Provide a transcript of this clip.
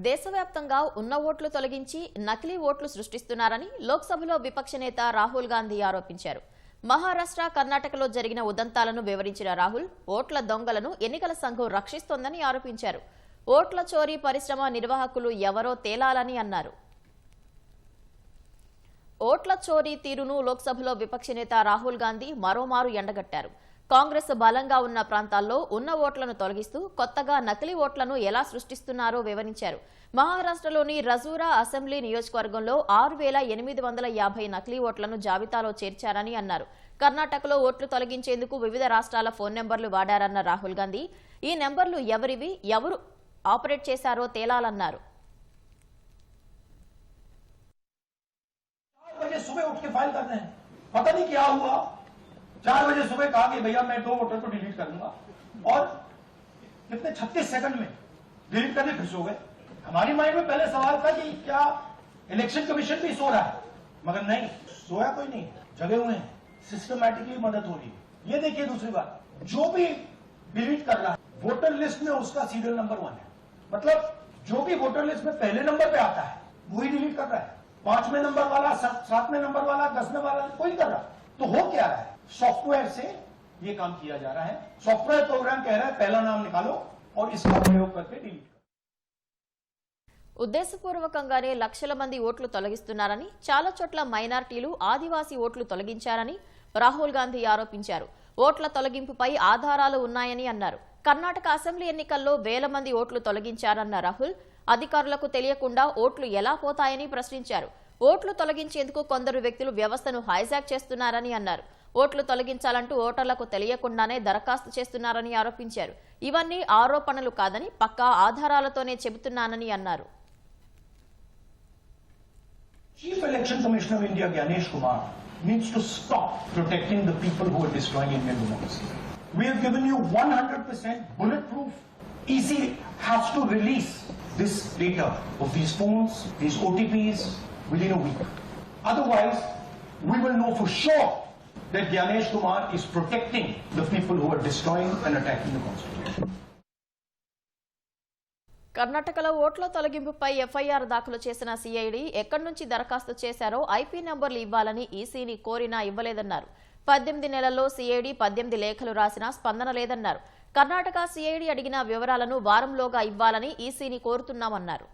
దేశవ్యాప్తంగా ఉన్న ఓట్లు తొలగించి నకిలీ ఓట్లు సృష్టిస్తున్నారని లోక్సభలో విపక్ష నేత రాహుల్ గాంధీ ఆరోపించారు. మహారాష్ట్ర, కర్ణాటకలో జరిగిన ఉదంతాలను వివరించిన రాహుల్ ఓట్ల దొంగలను ఎన్నికల సంఘం రక్షిస్తోందని ఆరోపించారు. ఓట్ల చోరీ పరిశ్రమ నిర్వాహకులు ఎవరో తేలాలని అన్నారు. ఓట్ల చోరీ తీరును లోక్సభలో విపక్ష నేత రాహుల్ గాంధీ మరోమారు ఎండగట్టారు. కాంగ్రెస్ బలంగా ఉన్న ప్రాంతాల్లో ఉన్న ఓట్లను తొలగిస్తూ కొత్తగా నకిలీ ఓట్లను ఎలా సృష్టిస్తున్నారో వివరించారు. మహారాష్ట్రలోని రజూరా అసెంబ్లీ నియోజకవర్గంలో 6,850 నకిలీ ఓట్లను జాబితాలో చేర్చారని అన్నారు. కర్ణాటకలో ఓట్లు తొలగించేందుకు వివిధ రాష్ట్రాల ఫోన్ నెంబర్లు వాడారన్న రాహుల్ గాంధీ ఈ నెంబర్లు ఎవరివి, ఎవరు ఆపరేట్ చేశారో తేలాలన్నారు. सुबह उठ के फाइल करते हैं, पता नहीं क्या हुआ। 4 बजे सुबह कहा कि भैया मैं 2 वोटर को डिलीट कर दूंगा और कितने 36 सेकंड में डिलीट करने खुश हो गए। हमारी माइंड में पहले सवाल था कि क्या इलेक्शन कमीशन भी सो रहा है, मगर नहीं, सोया कोई नहीं, जगे हुए हैं, सिस्टमैटिकली मदद हो रही है। ये देखिए दूसरी बात, जो भी डिलीट कर रहा है वोटर लिस्ट में उसका सीरियल नंबर 1 है, मतलब जो भी वोटर लिस्ट में पहले नंबर पे आता है वही डिलीट कर रहा है। 5वें नंबर वाला, 7वें नंबर वाला, 10वें वाला कोई नहीं कर रहा। तो हो क्या रहा है, सॉफ्टवेयर से ये काम किया जा रहा है। सॉफ्टवेयर प्रोग्राम कह रहा है पहला नाम निकालो और इसका प्रयोग करके डिलीट करो। ఉద్దేశపూర్వకంగానే లక్షల మంది ఓట్లు తొలగిస్తున్నారని, చాలా చోట్ల మైనార్టీలు, ఆదివాసీ ఓట్లు తొలగించారని రాహుల్ గాంధీ ఆరోపించారు. ఓట్ల తొలగింపుపై ఆధారాలు ఉన్నాయని అన్నారు. కర్ణాటక అసెంబ్లీ ఎన్నికల్లో వేల మంది ఓట్లు తొలగించారన్న రాహుల్ అధికారులకు తెలియకుండా ఓట్లు ఎలా పోతాయని ప్రశ్నించారు. ఓట్లు తొలగించేందుకు కొందరు వ్యక్తులు వ్యవస్థను హైజాక్ చేస్తున్నారని అన్నారు. ఓట్లు తొలగించాలంటూ ఓటర్లకు తెలియకుండానే దరఖాస్తు చేస్తున్నారని ఆరోపించారు. ఇవన్నీ ఆరోపణలు కాదని పక్కా ఆధారాలతోనే చెబుతున్నానని అన్నారు. Chief Election Commissioner of India, Gyanesh Kumar, needs to stop protecting the people who are destroying Indian democracy. We have given you 100% bulletproof. EC has to release this data of these phones, these OTPs within a week. Otherwise, we will know for sure that Gyanesh Kumar is protecting the people who are destroying and attacking the Constitution. కర్ణాటకలో ఓట్ల తొలగింపుపై FIR దాఖలు చేసిన CID ఎక్కడి నుంచి దరఖాస్తు చేశారో IP నెంబర్లు ఇవ్వాలని ఈసీని కోరినా ఇవ్వలేదన్నారు. 18 నెలల్లో సిఐడి 18 లేఖలు రాసినా స్పందన లేదన్నారు. కర్ణాటక సిఐడి అడిగిన వివరాలను వారంలోగా ఇవ్వాలని ఈసీని కోరుతున్నామన్నారు.